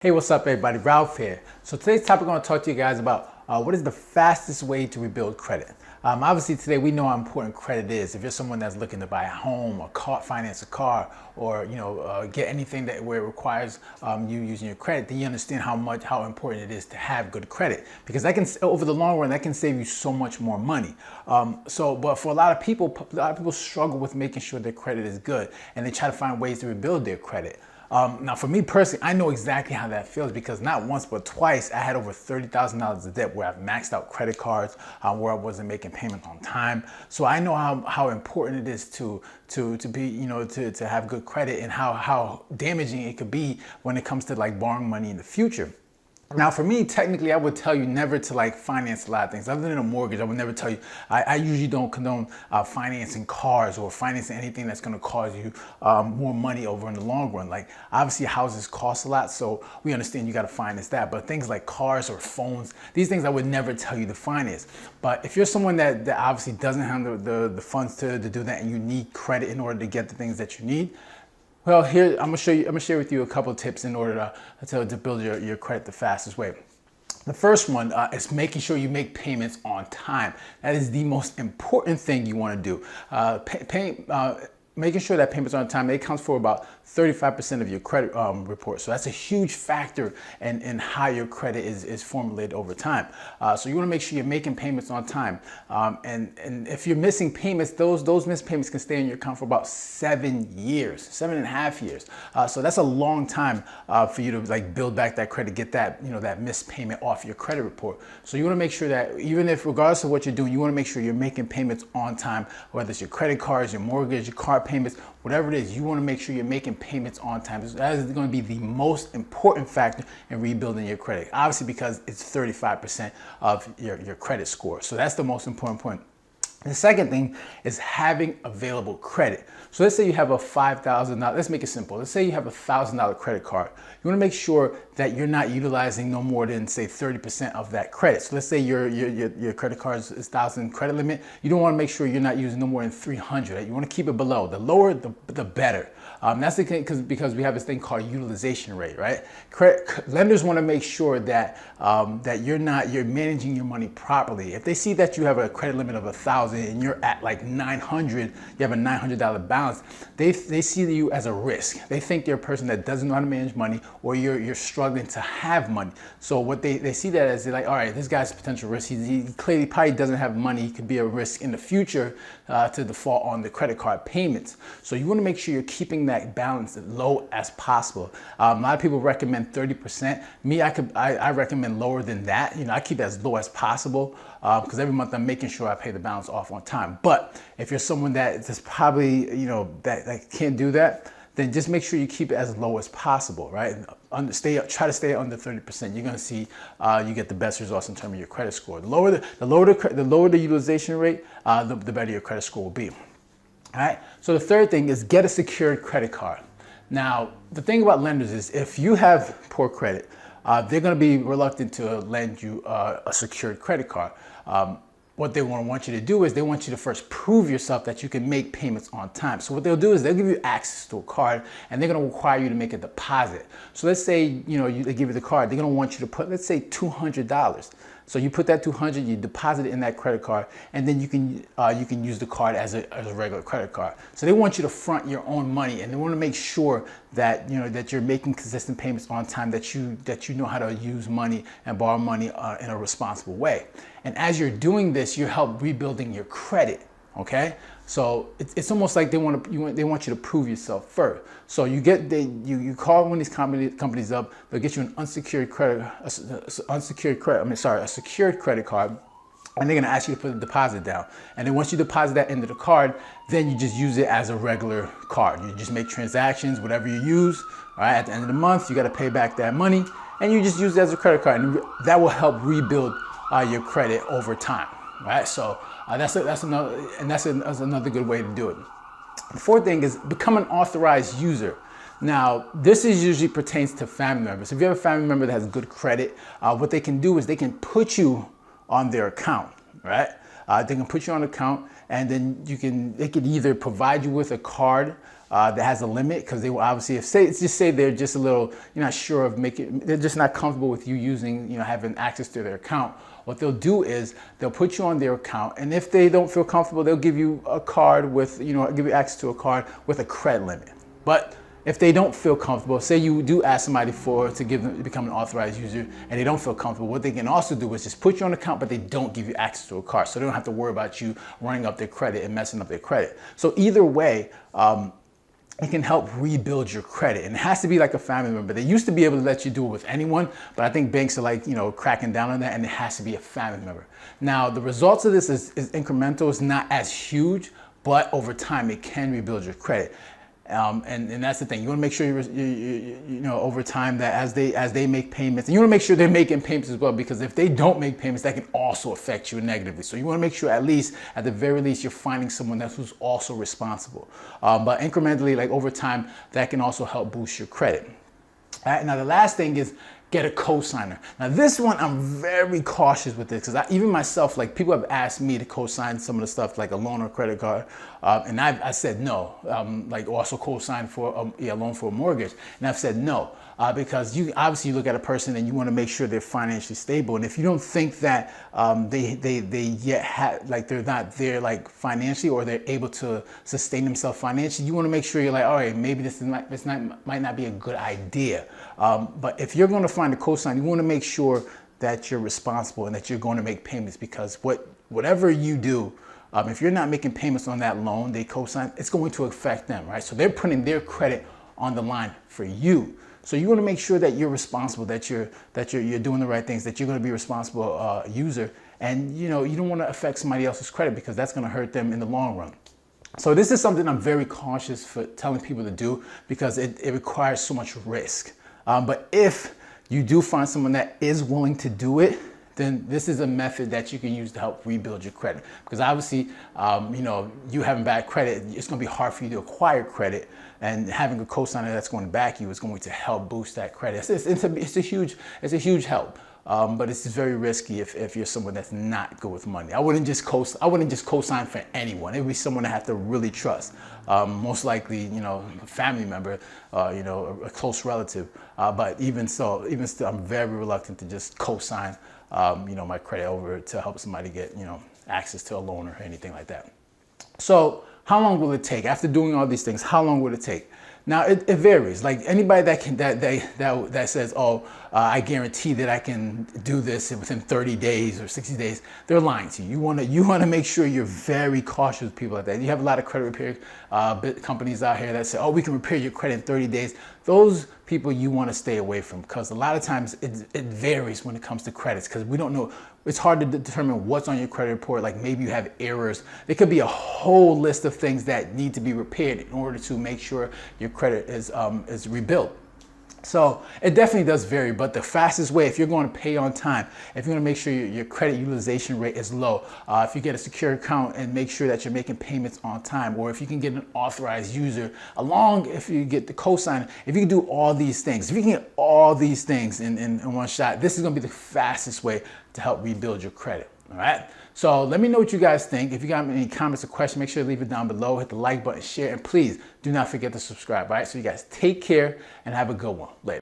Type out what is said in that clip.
Hey, what's up everybody? Ralph here. So today's topic, I'm going to talk to you guys about what is the fastest way to rebuild credit. Obviously today we know how important credit is. If you're someone that's looking to buy a home or finance a car, or get anything where it requires you using your credit, then you understand how important it is to have good credit, because that can, over the long run, that can save you so much more money. But for a lot of people struggle with making sure their credit is good, and they try to find ways to rebuild their credit. Now, for me personally, I know exactly how that feels, because not once but twice I had over $30,000 of debt where I've maxed out credit cards, where I wasn't making payments on time. So I know how important it is to have good credit, and how damaging it could be when it comes to like borrowing money in the future. Now, for me, technically, I would tell you never to like finance a lot of things. Other than a mortgage, I would never tell you. I usually don't condone financing cars or financing anything that's going to cause you more money over in the long run. Like, obviously, houses cost a lot, so we understand you got to finance that. But things like cars or phones, these things I would never tell you to finance. But if you're someone that obviously doesn't have the funds to do that, and you need credit in order to get the things that you need, well, here I'm gonna share with you a couple of tips in order to build your credit the fastest way. The first one is making sure you make payments on time. That is the most important thing you want to do. Making sure that payments are on time, it accounts for about 35% of your credit report. So that's a huge factor in how your credit is formulated over time. So you want to make sure you're making payments on time. And if you're missing payments, those missed payments can stay in your account for about 7 years, 7.5 years. So that's a long time for you to like build back that credit, get that that missed payment off your credit report. So you want to make sure that even if, regardless of what you're doing, you want to make sure you're making payments on time, whether it's your credit cards, your mortgage, your car payments, whatever it is. You want to make sure you're making payments on time. That is going to be the most important factor in rebuilding your credit, obviously, because it's 35% of your credit score. So that's the most important point. The second thing is having available credit. So let's say you have a $5,000, let's make it simple. Let's say you have a $1,000 credit card. You want to make sure that you're not utilizing no more than, say, 30% of that credit. So let's say your credit card is $1,000 credit limit. You don't want to make sure you're not using no more than 300. You want to keep it below. The lower, the better. That's the thing, because we have this thing called utilization rate, right? Lenders want to make sure that you're managing your money properly. If they see that you have a credit limit of 1,000 and you're at like 900, you have a $900 balance, they see you as a risk. They think you're a person that doesn't know how to manage money, or you're struggling to have money. So what they see that as, they're like, all right, this guy's a potential risk. He clearly probably doesn't have money. He could be a risk in the future to default on the credit card payments. So you want to make sure you're keeping that balance as low as possible. A lot of people recommend 30%. Me, I recommend lower than that. I keep it as low as possible, because every month I'm making sure I pay the balance off on time. But if you're someone that's probably that can't do that, then just make sure you keep it as low as possible, right? Try to stay under 30%. You're going to see you get the best results in terms of your credit score. The lower the utilization rate, the better your credit score will be. All right. So the third thing is get a secured credit card. Now, the thing about lenders is, if you have poor credit, they're going to be reluctant to lend you a secured credit card. What they want you to do is they want you to first prove yourself that you can make payments on time. So what they'll do is they'll give you access to a card, and they're going to require you to make a deposit. So let's say they give you the card, they're going to want you to put, let's say, $200. So you put that $200, you deposit it in that credit card, and then you can use the card as a regular credit card. So they want you to front your own money, and they want to make sure that that you're making consistent payments on time, that you know how to use money and borrow money in a responsible way. And as you're doing this, you help rebuilding your credit. Okay, so it's almost like they want you to prove yourself first. So you call one of these companies up. They'll get you an secured credit card, and they're going to ask you to put a deposit down. And then once you deposit that into the card, then you just use it as a regular card. You just make transactions, whatever you use. All right, at the end of the month, you got to pay back that money, and you just use it as a credit card, and that will help rebuild your credit over time. Right, so that's another good way to do it. The fourth thing is become an authorized user. Now, this usually pertains to family members. If you have a family member that has good credit, what they can do is they can put you on their account, right? They can put you on an account, and then they can either provide you with a card that has a limit, because they will obviously, just say they're just a little, you're not sure of they're just not comfortable with you using, having access to their account. What they'll do is they'll put you on their account, and if they don't feel comfortable, they'll give you a card with, give you access to a card with a credit limit. But if they don't feel comfortable, say you do ask somebody to become an authorized user, and they don't feel comfortable, what they can also do is just put you on an account, but they don't give you access to a card. So they don't have to worry about you running up their credit and messing up their credit. So either way, it can help rebuild your credit, and it has to be like a family member. They used to be able to let you do it with anyone, but I think banks are like, cracking down on that, and it has to be a family member. Now, the results of this is incremental. It's not as huge, but over time, it can rebuild your credit. And that's the thing. You want to make sure over time that as they make payments, and you want to make sure they're making payments as well, because if they don't make payments, that can also affect you negatively. So you want to make sure, at the very least, you're finding someone who's also responsible. But incrementally, like over time, that can also help boost your credit. All right, now the last thing is get a cosigner. Now this one, I'm very cautious with this, because even myself, like people have asked me to cosign some of the stuff like a loan or credit card, and I said no. Like also cosign for a loan for a mortgage, and I've said no, because you obviously look at a person and you want to make sure they're financially stable, and if you don't think that they yet have, like they're not there like financially, or they're able to sustain themselves financially, you want to make sure you're like, all right, maybe this might not be a good idea. But if you're going to find a cosigner, you want to make sure that you're responsible and that you're going to make payments, because whatever you do, if you're not making payments on that loan they cosign, it's going to affect them, right? So they're putting their credit on the line for you. So you want to make sure that you're responsible, that you're doing the right things, that you're going to be a responsible user, and you don't want to affect somebody else's credit, because that's going to hurt them in the long run. So this is something I'm very cautious for telling people to do, because it requires so much risk. But if you do find someone that is willing to do it, then this is a method that you can use to help rebuild your credit. Because obviously, you having bad credit, it's going to be hard for you to acquire credit, and having a cosigner that's going to back you is going to help boost that credit. It's a huge help. But it's very risky if you're someone that's not good with money. I wouldn't just co-sign for anyone. It would be someone I have to really trust. Most likely, a family member, a close relative. But even still, I'm very reluctant to just co-sign, my credit over to help somebody get, access to a loan or anything like that. So how long will it take? After doing all these things, how long will it take? Now it varies. Like anybody that says, I guarantee that I can do this within 30 days or 60 days, they're lying to you. You want to make sure you're very cautious with people like that. You have a lot of credit repair companies out here that say, we can repair your credit in 30 days. Those people you want to stay away from, because a lot of times it varies when it comes to credits, because we don't know. It's hard to determine what's on your credit report. Like maybe you have errors. There could be a whole list of things that need to be repaired in order to make sure your credit is rebuilt. So it definitely does vary, but the fastest way, if you're going to pay on time, if you're going to make sure your credit utilization rate is low, if you get a secure account and make sure that you're making payments on time, or if you can get an authorized user, if you get the cosigner, if you can do all these things, if you can get all these things in one shot, this is going to be the fastest way to help rebuild your credit. All right. So let me know what you guys think. If you got any comments or questions, make sure to leave it down below. Hit the like button, share, and please do not forget to subscribe. All right. So you guys take care and have a good one. Later.